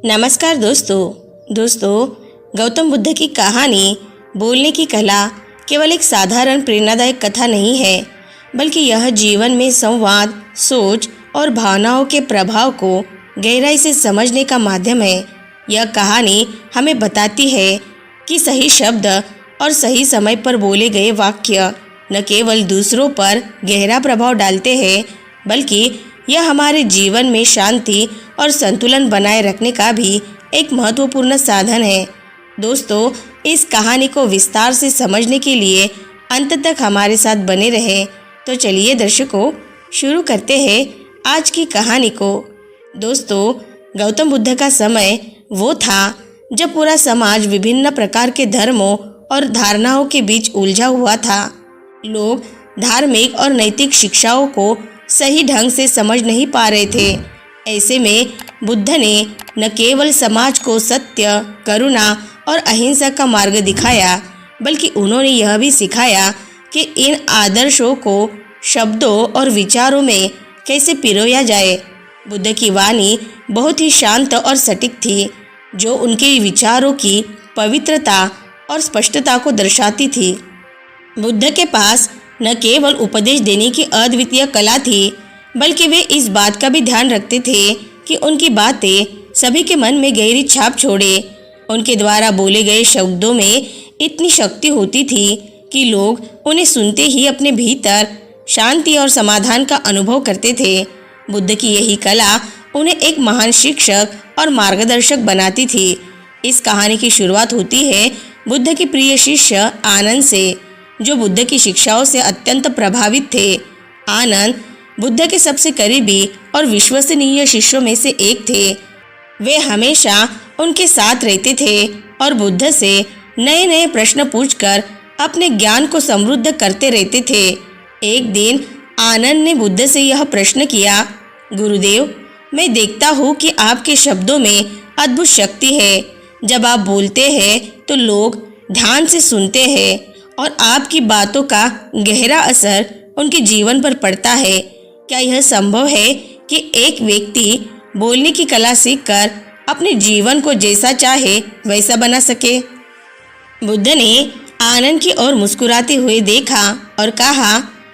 नमस्कार दोस्तों, गौतम बुद्ध की कहानी बोलने की कला केवल एक साधारण प्रेरणादायक कथा नहीं है, बल्कि यह जीवन में संवाद, सोच और भावनाओं के प्रभाव को गहराई से समझने का माध्यम है। यह कहानी हमें बताती है कि सही शब्द और सही समय पर बोले गए वाक्य न केवल दूसरों पर गहरा प्रभाव डालते हैं, बल्कि यह हमारे जीवन में शांति और संतुलन बनाए रखने का भी एक महत्वपूर्ण साधन है। दोस्तों, इस कहानी को विस्तार से समझने के लिए अंत तक हमारे साथ बने रहें। तो चलिए दर्शकों, शुरू करते हैं आज की कहानी को। दोस्तों, गौतम बुद्ध का समय वो था जब पूरा समाज विभिन्न प्रकार के धर्मों और धारणाओं के बीच उलझा हुआ था। लोग धार्मिक और नैतिक शिक्षाओं को सही ढंग से समझ नहीं पा रहे थे। ऐसे में बुद्ध ने न केवल समाज को सत्य, करुणा और अहिंसा का मार्ग दिखाया, बल्कि उन्होंने यह भी सिखाया कि इन आदर्शों को शब्दों और विचारों में कैसे पिरोया जाए। बुद्ध की वाणी बहुत ही शांत और सटीक थी, जो उनके विचारों की पवित्रता और स्पष्टता को दर्शाती थी। बुद्ध के पास न केवल उपदेश देने की अद्वितीय कला थी, बल्कि वे इस बात का भी ध्यान रखते थे कि उनकी बातें सभी के मन में गहरी छाप छोड़े। उनके द्वारा बोले गए शब्दों में इतनी शक्ति होती थी कि लोग उन्हें सुनते ही अपने भीतर शांति और समाधान का अनुभव करते थे। बुद्ध की यही कला उन्हें एक महान शिक्षक और मार्गदर्शक बनाती थी। इस कहानी की शुरुआत होती है बुद्ध के प्रिय शिष्य आनंद से, जो बुद्ध की शिक्षाओं से अत्यंत प्रभावित थे। आनंद बुद्ध के सबसे करीबी और विश्वसनीय शिष्यों में से एक थे। वे हमेशा उनके साथ रहते थे और बुद्ध से नए नए प्रश्न पूछकर अपने ज्ञान को समृद्ध करते रहते थे। एक दिन आनंद ने बुद्ध से यह प्रश्न किया, गुरुदेव, मैं देखता हूँ कि आपके शब्दों में अद्भुत शक्ति है। जब आप बोलते हैं तो लोग ध्यान से सुनते हैं और आपकी बातों का गहरा असर उनके जीवन पर पड़ता है। क्या यह संभव है कि एक व्यक्ति बोलने की कला सीखकर अपने जीवन को जैसा चाहे वैसा बना सके? बुद्ध ने आनंद की ओर मुस्कुराते हुए देखा और कहा,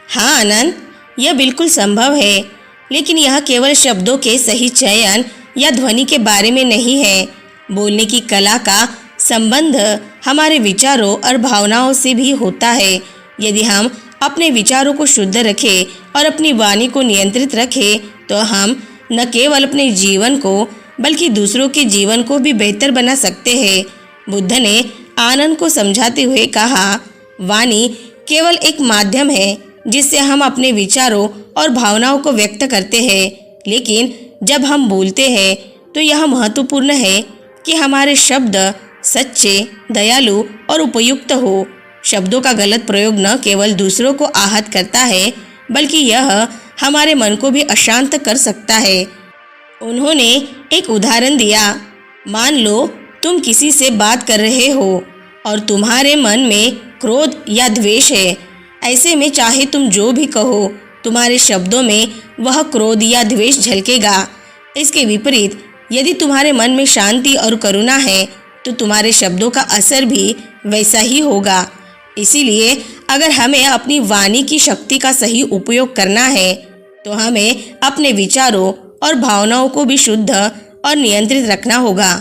हाँ आनंद, यह बिल्कुल संभव है, लेकिन यह केवल शब्दों के सही चयन या ध्वनि के बारे में नहीं है। बोलने की कला का संबंध हमारे विचारों और भावनाओं से भी होता है। यदि हम अपने विचारों को शुद्ध रखें और अपनी वाणी को नियंत्रित रखें, तो हम न केवल अपने जीवन को बल्कि दूसरों के जीवन को भी बेहतर बना सकते हैं। बुद्ध ने आनंद को समझाते हुए कहा, वाणी केवल एक माध्यम है जिससे हम अपने विचारों और भावनाओं को व्यक्त करते हैं, लेकिन जब हम बोलते हैं तो यह महत्वपूर्ण है कि हमारे शब्द सच्चे, दयालु और उपयुक्त हो। शब्दों का गलत प्रयोग न केवल दूसरों को आहत करता है, बल्कि यह हमारे मन को भी अशांत कर सकता है। उन्होंने एक उदाहरण दिया, मान लो तुम किसी से बात कर रहे हो और तुम्हारे मन में क्रोध या द्वेष है। ऐसे में चाहे तुम जो भी कहो, तुम्हारे शब्दों में वह क्रोध या द्वेष झलकेगा। इसके विपरीत यदि तुम्हारे मन में शांति और करुणा है, तो तुम्हारे शब्दों का असर भी वैसा ही होगा। इसीलिए अगर हमें अपनी वाणी की शक्ति का सही उपयोग करना है, तो हमें अपने विचारों और भावनाओं को भी शुद्ध और नियंत्रित रखना होगा।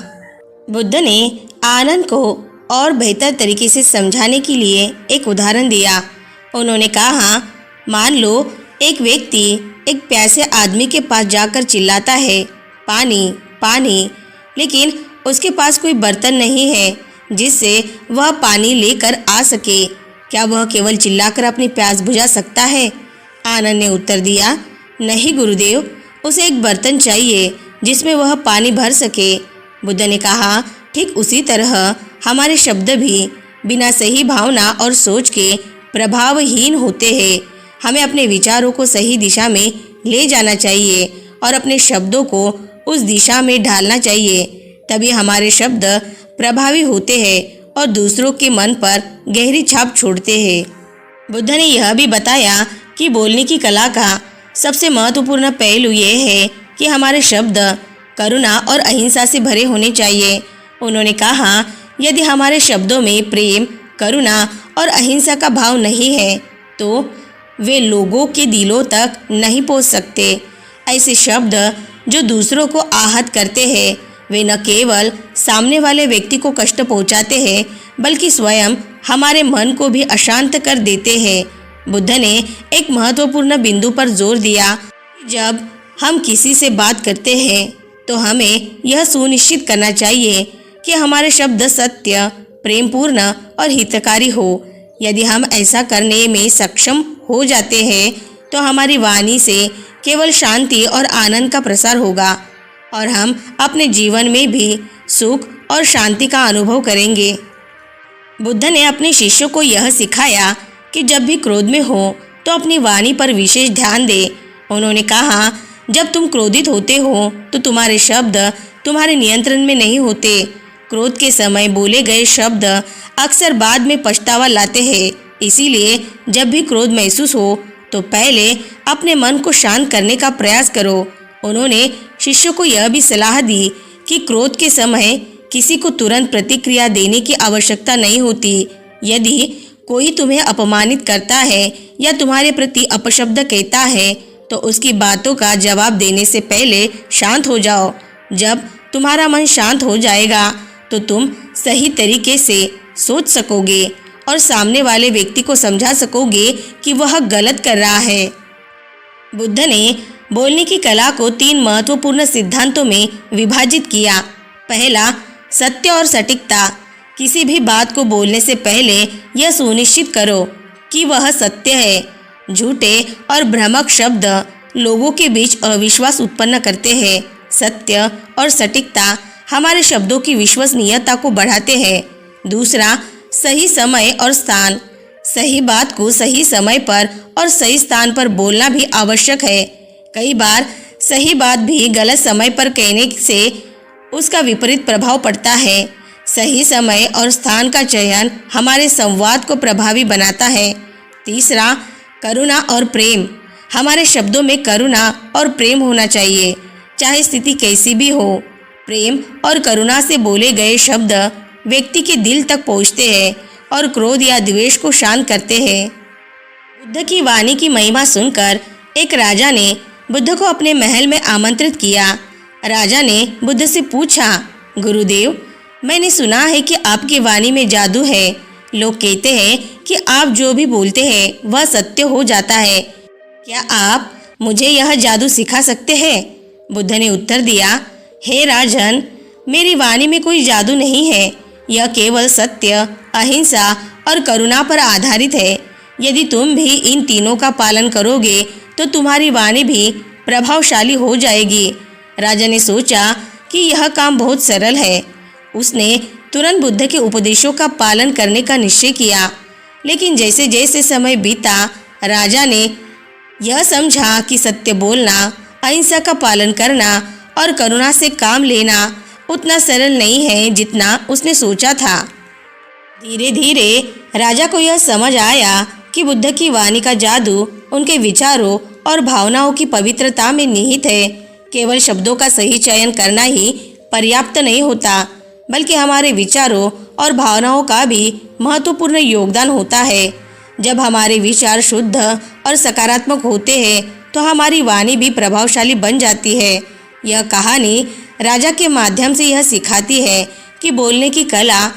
बुद्ध ने आनंद को और बेहतर तरीके से समझाने के लिए एक उदाहरण दिया। उन्होंने कहा, मान लो एक व्यक्ति एक प्यासे आदमी के पास जाकर चिल्लाता है, पानी पानी, लेकिन उसके पास कोई बर्तन नहीं है जिससे वह पानी लेकर आ सके। क्या वह केवल चिल्लाकर अपनी प्यास बुझा सकता है? आनंद ने उत्तर दिया, नहीं गुरुदेव, उसे एक बर्तन चाहिए जिसमें वह पानी भर सके। बुद्ध ने कहा, ठीक उसी तरह हमारे शब्द भी बिना सही भावना और सोच के प्रभावहीन होते हैं। हमें अपने विचारों को सही दिशा में ले जाना चाहिए और अपने शब्दों को उस दिशा में ढालना चाहिए। तभी हमारे शब्द प्रभावी होते हैं और दूसरों के मन पर गहरी छाप छोड़ते हैं। बुद्ध ने यह भी बताया कि बोलने की कला का सबसे महत्वपूर्ण पहलू ये है कि हमारे शब्द करुणा और अहिंसा से भरे होने चाहिए। उन्होंने कहा, यदि हमारे शब्दों में प्रेम, करुणा और अहिंसा का भाव नहीं है तो वे लोगों के दिलों तक नहीं पहुंच सकते। ऐसे शब्द जो दूसरों को आहत करते हैं वे न केवल सामने वाले व्यक्ति को कष्ट पहुंचाते हैं बल्कि स्वयं हमारे मन को भी अशांत कर देते हैं। बुद्ध ने एक महत्वपूर्ण बिंदु पर जोर दिया कि जब हम किसी से बात करते हैं तो हमें यह सुनिश्चित करना चाहिए कि हमारे शब्द सत्य, प्रेमपूर्ण और हितकारी हो। यदि हम ऐसा करने में सक्षम हो जाते हैं तो हमारी वाणी से केवल शांति और आनंद का प्रसार होगा और हम अपने जीवन में भी सुख और शांति का अनुभव करेंगे। बुद्ध ने अपने शिष्यों को यह सिखाया कि जब भी क्रोध में हो तो अपनी वाणी पर विशेष ध्यान दे। उन्होंने कहा, जब तुम क्रोधित होते हो तो तुम्हारे शब्द तुम्हारे नियंत्रण में नहीं होते। क्रोध के समय बोले गए शब्द अक्सर बाद में पछतावा लाते हैं। इसीलिए जब भी क्रोध महसूस हो तो पहले अपने मन को शांत करने का प्रयास करो। उन्होंने शिष्यों को यह भी सलाह दी कि क्रोध के समय किसी को तुरंत प्रतिक्रिया देने की आवश्यकता नहीं होती। यदि कोई तुम्हें अपमानित करता है या तुम्हारे प्रति अपशब्द कहता है तो उसकी बातों का जवाब देने से पहले शांत हो जाओ। जब तुम्हारा मन शांत हो जाएगा तो तुम सही तरीके से सोच सकोगे और सामने वाले व्यक्ति को समझा सकोगे कि वह गलत कर रहा है। बुद्ध ने बोलने की कला को 3 महत्वपूर्ण सिद्धांतों में विभाजित किया। पहला, सत्य और सटीकता। किसी भी बात को बोलने से पहले यह सुनिश्चित करो कि वह सत्य है। झूठे और भ्रामक शब्द लोगों के बीच अविश्वास उत्पन्न करते हैं। सत्य और सटीकता हमारे शब्दों की विश्वसनीयता को बढ़ाते हैं। दूसरा, सही समय और स्थान। सही बात को सही समय पर और सही स्थान पर बोलना भी आवश्यक है। कई बार सही बात भी गलत समय पर कहने से उसका विपरीत प्रभाव पड़ता है। सही समय और स्थान का चयन हमारे संवाद को प्रभावी बनाता है। तीसरा, करुणा और प्रेम। हमारे शब्दों में करुणा और प्रेम होना चाहिए, चाहे स्थिति कैसी भी हो। प्रेम और करुणा से बोले गए शब्द व्यक्ति के दिल तक पहुंचते हैं और क्रोध या द्वेष को शांत करते हैं। बुद्ध की वाणी की महिमा सुनकर एक राजा ने बुद्ध को अपने महल में आमंत्रित किया। राजा ने बुद्ध से पूछा, गुरुदेव, मैंने सुना है कि आपकी वाणी में जादू है। लोग कहते हैं कि आप जो भी बोलते हैं वह सत्य हो जाता है। क्या आप मुझे यह जादू सिखा सकते हैं? बुद्ध ने उत्तर दिया, हे राजन, मेरी वाणी में कोई जादू नहीं है। यह केवल सत्य, अहिंसा और करुणा पर आधारित है। यदि तुम भी इन तीनों का पालन करोगे तो तुम्हारी वाणी भी प्रभावशाली हो जाएगी। राजा ने सोचा कि यह काम बहुत सरल है। उसने तुरंत बुद्ध के उपदेशों का पालन करने का निश्चय किया। लेकिन जैसे जैसे समय बीता, राजा ने यह समझा कि सत्य बोलना, अहिंसा का पालन करना और करुणा से काम लेना उतना सरल नहीं है जितना उसने सोचा था। धीरे धीरे राजा को यह समझ आया कि बुद्ध की वाणी का जादू उनके विचारों और भावनाओं की पवित्रता में निहित है। केवल शब्दों का सही चयन करना ही पर्याप्त नहीं होता, बल्कि हमारे विचारों और भावनाओं का भी महत्वपूर्ण योगदान होता है। जब हमारे विचार शुद्ध और सकारात्मक होते हैं तो हमारी वाणी भी प्रभावशाली बन जाती है। यह कहानी राजा के माध्यम से यह सिखाती है कि बोलने की कला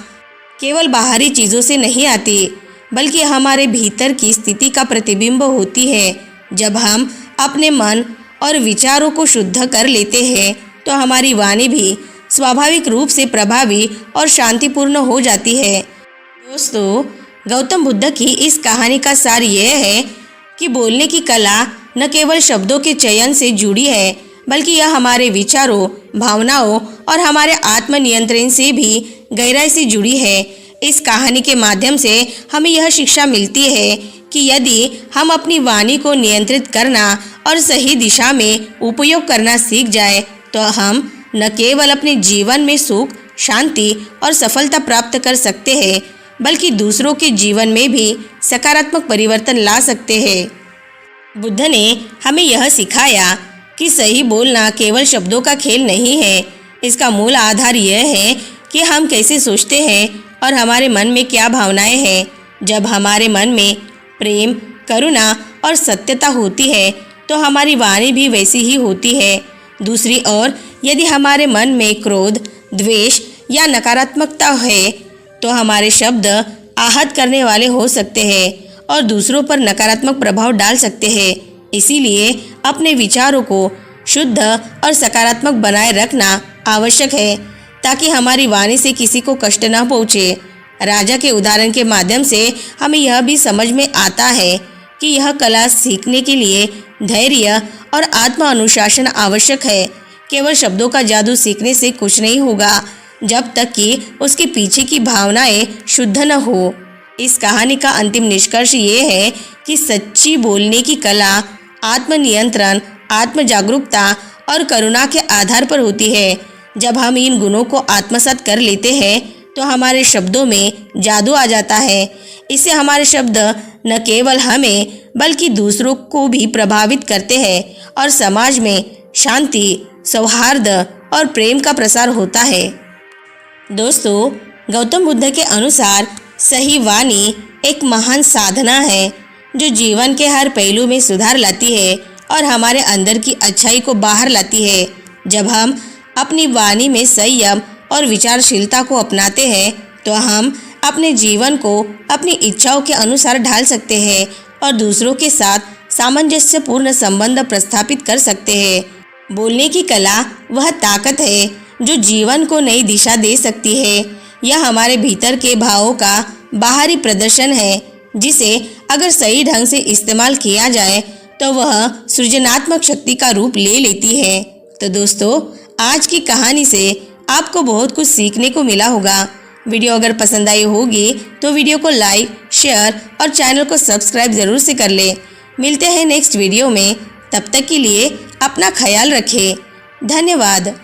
केवल बाहरी चीज़ों से नहीं आती, बल्कि हमारे भीतर की स्थिति का प्रतिबिंब होती है। जब हम अपने मन और विचारों को शुद्ध कर लेते हैं तो हमारी वाणी भी स्वाभाविक रूप से प्रभावी और शांतिपूर्ण हो जाती है। दोस्तों, गौतम बुद्ध की इस कहानी का सार यह है कि बोलने की कला न केवल शब्दों के चयन से जुड़ी है, बल्कि यह हमारे विचारों, भावनाओं और हमारे आत्मनियंत्रण से भी गहराई से जुड़ी है। इस कहानी के माध्यम से हमें यह शिक्षा मिलती है कि यदि हम अपनी वाणी को नियंत्रित करना और सही दिशा में उपयोग करना सीख जाए तो हम न केवल अपने जीवन में सुख, शांति और सफलता प्राप्त कर सकते हैं, बल्कि दूसरों के जीवन में भी सकारात्मक परिवर्तन ला सकते हैं। बुद्ध ने हमें यह सिखाया कि कि सही बोलना केवल शब्दों का खेल नहीं है। इसका मूल आधार यह है कि हम कैसे सोचते हैं और हमारे मन में क्या भावनाएं हैं। जब हमारे मन में प्रेम, करुणा और सत्यता होती है तो हमारी वाणी भी वैसी ही होती है। दूसरी ओर यदि हमारे मन में क्रोध, द्वेष या नकारात्मकता है तो हमारे शब्द आहत करने वाले हो सकते हैं और दूसरों पर नकारात्मक प्रभाव डाल सकते हैं। इसीलिए अपने विचारों को शुद्ध और सकारात्मक बनाए रखना आवश्यक है ताकि हमारी वाणी से किसी को कष्ट न पहुँचे। राजा के उदाहरण के माध्यम से हमें यह भी समझ में आता है कि यह कला सीखने के लिए धैर्य और आत्म अनुशासन आवश्यक है। केवल शब्दों का जादू सीखने से कुछ नहीं होगा जब तक कि उसके पीछे की भावनाएं शुद्ध न हो। इस कहानी का अंतिम निष्कर्ष ये है कि सच्ची बोलने की कला आत्मनियंत्रण, आत्म जागरूकता और करुणा के आधार पर होती है। जब हम इन गुणों को आत्मसात कर लेते हैं तो हमारे शब्दों में जादू आ जाता है। इससे हमारे शब्द न केवल हमें बल्कि दूसरों को भी प्रभावित करते हैं और समाज में शांति, सौहार्द और प्रेम का प्रसार होता है। दोस्तों, गौतम बुद्ध के अनुसार सही वाणी एक महान साधना है जो जीवन के हर पहलू में सुधार लाती है और हमारे अंदर की अच्छाई को बाहर लाती है। जब हम अपनी वाणी में संयम और विचारशीलता को अपनाते हैं तो हम अपने जीवन को अपनी इच्छाओं के अनुसार ढाल सकते हैं और दूसरों के साथ सामंजस्यपूर्ण संबंध प्रस्थापित कर सकते हैं। बोलने की कला वह ताकत है जो जीवन को नई दिशा दे सकती है। यह हमारे भीतर के भावों का बाहरी प्रदर्शन है जिसे अगर सही ढंग से इस्तेमाल किया जाए तो वह सृजनात्मक शक्ति का रूप ले लेती है। तो दोस्तों, आज की कहानी से आपको बहुत कुछ सीखने को मिला होगा। वीडियो अगर पसंद आई होगी तो वीडियो को लाइक, शेयर और चैनल को सब्सक्राइब ज़रूर से कर लें। मिलते हैं नेक्स्ट वीडियो में। तब तक के लिए अपना ख्याल रखें। धन्यवाद।